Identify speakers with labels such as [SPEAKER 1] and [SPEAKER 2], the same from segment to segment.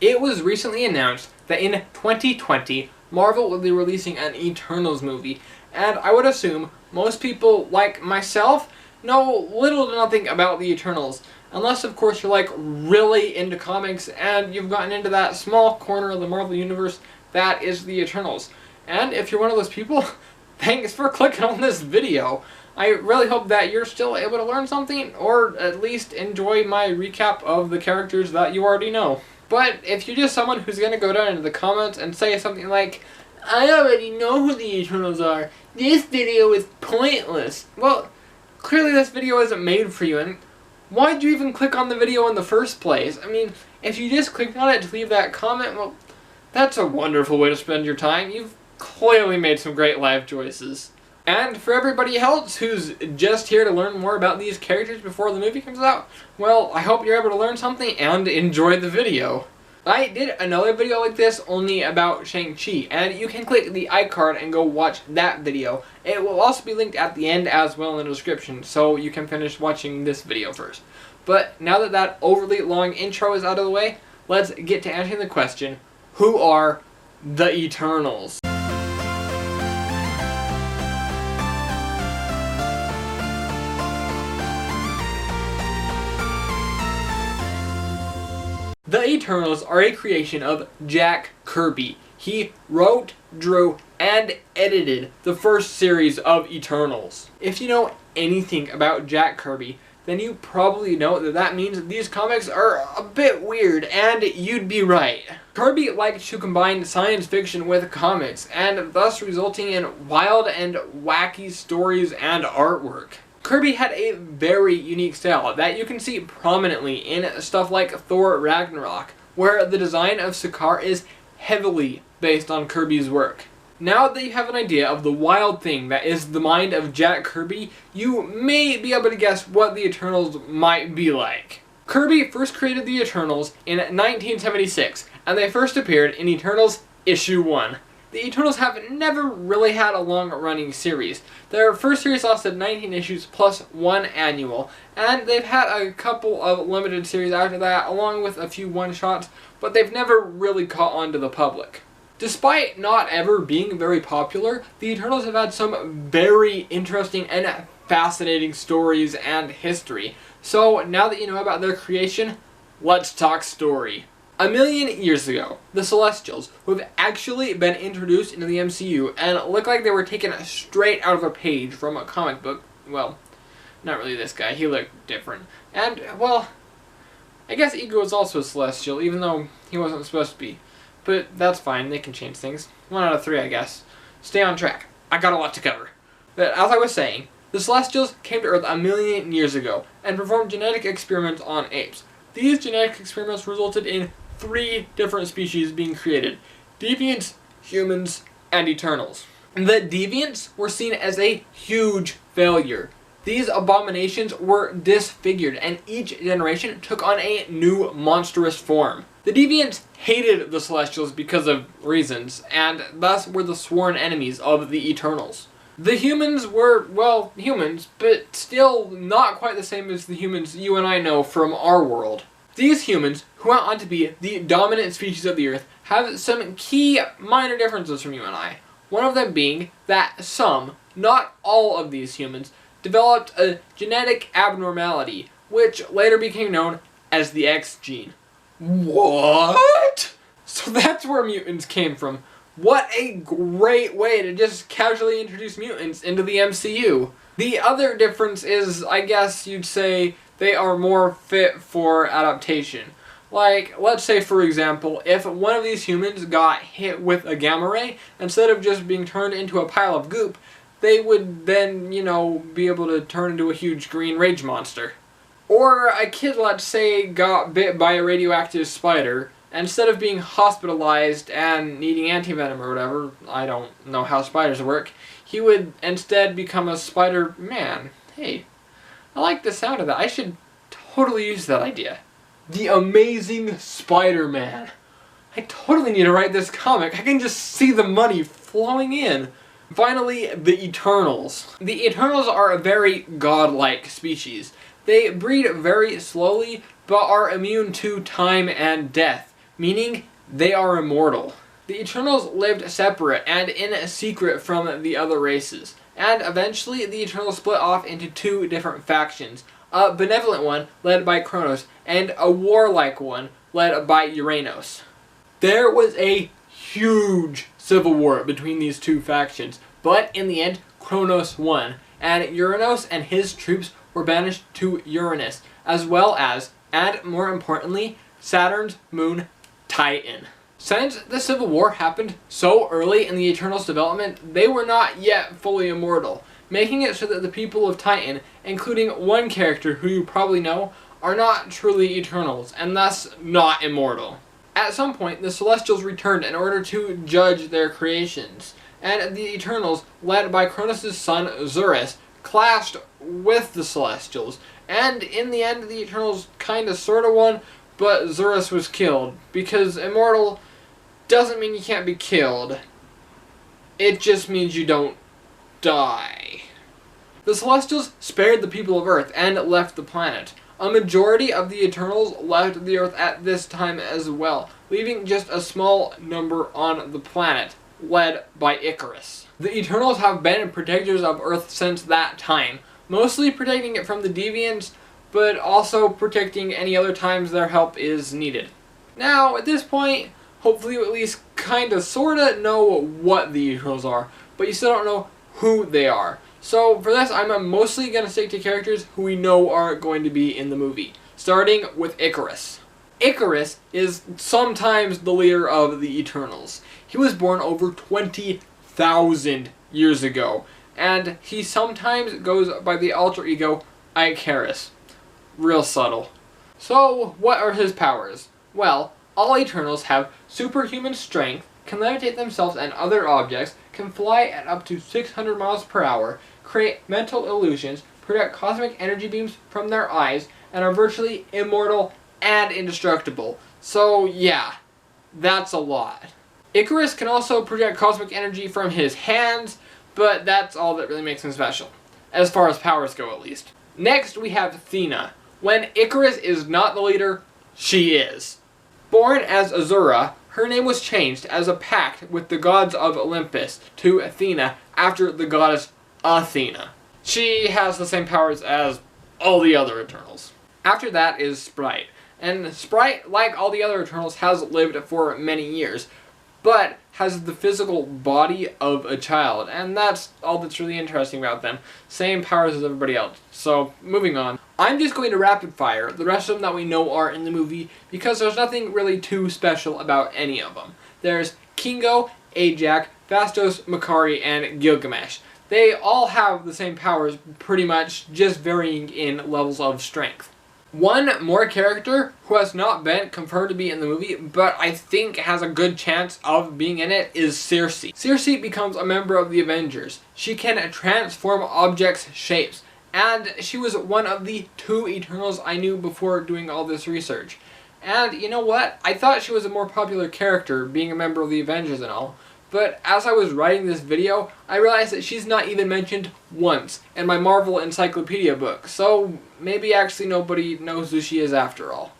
[SPEAKER 1] It was recently announced that in 2020, Marvel will be releasing an Eternals movie, and I would assume most people, like myself, know little to nothing about the Eternals, unless of course you're like really into comics and you've gotten into that small corner of the Marvel Universe that is the Eternals. And if you're one of those people, thanks for clicking on this video. I really hope that you're still able to learn something, or at least enjoy my recap of the characters that you already know. But if you're just someone who's going to go down into the comments and say something like, I already know who the Eternals are, this video is pointless. Well, clearly this video isn't made for you, and why'd you even click on the video in the first place? I mean, if you just clicked on it to leave that comment, well, that's a wonderful way to spend your time. You've clearly made some great life choices. And for everybody else who's just here to learn more about these characters before the movie comes out, well, I hope you're able to learn something and enjoy the video. I did another video like this only about Shang-Chi, and you can click the iCard and go watch that video. It will also be linked at the end as well in the description, so you can finish watching this video first. But now that that overly long intro is out of the way, let's get to answering the question, who are the Eternals? The Eternals are a creation of Jack Kirby. He wrote, drew, and edited the first series of Eternals. If you know anything about Jack Kirby, then you probably know that that means these comics are a bit weird, and you'd be right. Kirby liked to combine science fiction with comics, and thus resulting in wild and wacky stories and artwork. Kirby had a very unique style that you can see prominently in stuff like Thor Ragnarok, where the design of Sakaar is heavily based on Kirby's work. Now that you have an idea of the wild thing that is the mind of Jack Kirby, you may be able to guess what the Eternals might be like. Kirby first created the Eternals in 1976, and they first appeared in Eternals Issue 1. The Eternals have never really had a long-running series. Their first series lasted 19 issues plus one annual, and they've had a couple of limited series after that, along with a few one-shots, but they've never really caught on to the public. Despite not ever being very popular, the Eternals have had some very interesting and fascinating stories and history. So now that you know about their creation, let's talk story. 1,000,000 years ago, the Celestials, who have actually been introduced into the MCU and look like they were taken straight out of a page from a comic book, well, not really this guy, he looked different. And, well, I guess Ego is also a Celestial, even though he wasn't supposed to be. But that's fine, they can change things. 1 out of 3, I guess. Stay on track. I got a lot to cover. But as I was saying, the Celestials came to Earth 1,000,000 years ago and performed genetic experiments on apes. These genetic experiments resulted in 3 different species being created: deviants, humans, and Eternals. The deviants were seen as a huge failure. These abominations were disfigured, and each generation took on a new monstrous form. The deviants hated the Celestials because of reasons, and thus were the sworn enemies of the Eternals. The humans were, well, humans, but still not quite the same as the humans you and I know from our world. These humans, who went on to be the dominant species of the Earth, have some key minor differences from you and I. One of them being that some, not all of these humans, developed a genetic abnormality, which later became known as the X gene. What? So that's where mutants came from. What a great way to just casually introduce mutants into the MCU. The other difference is, I guess you'd say, they are more fit for adaptation. Like, let's say for example, if one of these humans got hit with a gamma ray, instead of just being turned into a pile of goop, they would then, you know, be able to turn into a huge green rage monster. Or a kid, let's say, got bit by a radioactive spider. Instead of being hospitalized and needing antivenom or whatever, I don't know how spiders work, he would instead become a Spider-Man. Hey, I like the sound of that. I should totally use that idea. The Amazing Spider-Man. I totally need to write this comic. I can just see the money flowing in. Finally, the Eternals. The Eternals are a very godlike species. They breed very slowly, but are immune to time and death, meaning they are immortal. The Eternals lived separate and in secret from the other races, and eventually the Eternals split off into two different factions, a benevolent one led by Kronos, and a warlike one led by Uranos. There was a huge civil war between these two factions, but in the end, Kronos won, and Uranos and his troops were banished to Uranus, as well as, and more importantly, Saturn's moon, Titan. Since the Civil War happened so early in the Eternals' development, they were not yet fully immortal, making it so that the people of Titan, including one character who you probably know, are not truly Eternals, and thus not immortal. At some point, the Celestials returned in order to judge their creations, and the Eternals, led by Kronos' son Zurus, clashed with the Celestials, and in the end the Eternals kinda sorta won, but Zurus was killed, because immortal doesn't mean you can't be killed. It just means you don't die. The Celestials spared the people of Earth and left the planet. A majority of the Eternals left the Earth at this time as well, leaving just a small number on the planet, led by Icarus. The Eternals have been protectors of Earth since that time, mostly protecting it from the Deviants, but also protecting any other times their help is needed. Now, at this point, hopefully you at least kinda sorta know what the Eternals are, but you still don't know who they are. So for this, I'm mostly gonna stick to characters who we know are going to be in the movie, starting with Icarus. Icarus is sometimes the leader of the Eternals. He was born over 20,000 years ago, and he sometimes goes by the alter ego Icarus. Real subtle. So, what are his powers? Well, all Eternals have superhuman strength, can levitate themselves and other objects, can fly at up to 600 miles per hour, create mental illusions, project cosmic energy beams from their eyes, and are virtually immortal and indestructible. So yeah, that's a lot. Icarus can also project cosmic energy from his hands, but that's all that really makes him special. As far as powers go, at least. Next, we have Athena. When Icarus is not the leader, she is. Born as Azura, her name was changed as a pact with the gods of Olympus to Athena after the goddess Athena. She has the same powers as all the other Eternals. After that is Sprite. And Sprite, like all the other Eternals, has lived for many years, but has the physical body of a child, and that's all that's really interesting about them. Same powers as everybody else. So, moving on. I'm just going to rapid fire the rest of them that we know are in the movie, because there's nothing really too special about any of them. There's Kingo, Ajax, Phastos, Makari, and Gilgamesh. They all have the same powers, pretty much, just varying in levels of strength. One more character who has not been confirmed to be in the movie, but I think has a good chance of being in it, is Circe. Circe becomes a member of the Avengers. She can transform objects' shapes, and she was one of the 2 Eternals I knew before doing all this research. And you know what? I thought she was a more popular character, being a member of the Avengers and all. But as I was writing this video, I realized that she's not even mentioned once in my Marvel Encyclopedia book, so maybe actually nobody knows who she is after all.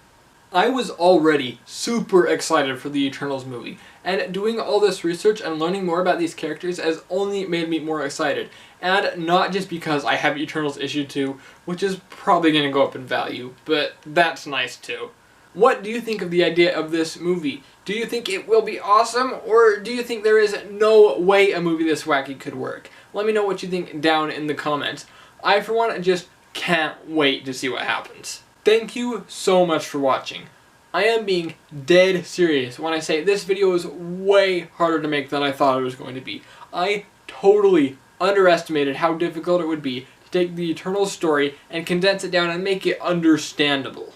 [SPEAKER 1] I was already super excited for the Eternals movie, and doing all this research and learning more about these characters has only made me more excited. And not just because I have Eternals issue 2, which is probably going to go up in value, but that's nice too. What do you think of the idea of this movie? Do you think it will be awesome, or do you think there is no way a movie this wacky could work? Let me know what you think down in the comments. I, for one, just can't wait to see what happens. Thank you so much for watching. I am being dead serious when I say this video is way harder to make than I thought it was going to be. I totally underestimated how difficult it would be to take the Eternals story and condense it down and make it understandable.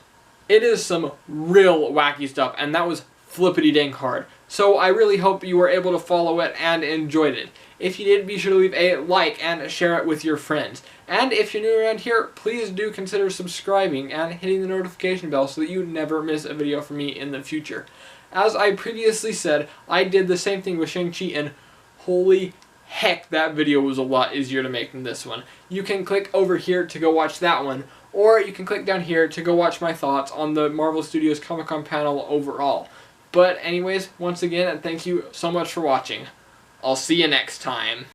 [SPEAKER 1] It is some real wacky stuff, and that was flippity-dang hard. So I really hope you were able to follow it and enjoyed it. If you did, be sure to leave a like and share it with your friends. And if you're new around here, please do consider subscribing and hitting the notification bell so that you never miss a video from me in the future. As I previously said, I did the same thing with Shang-Chi, and holy heck, that video was a lot easier to make than this one. You can click over here to go watch that one, or you can click down here to go watch my thoughts on the Marvel Studios Comic-Con panel overall. But anyways, once again, thank you so much for watching. I'll see you next time.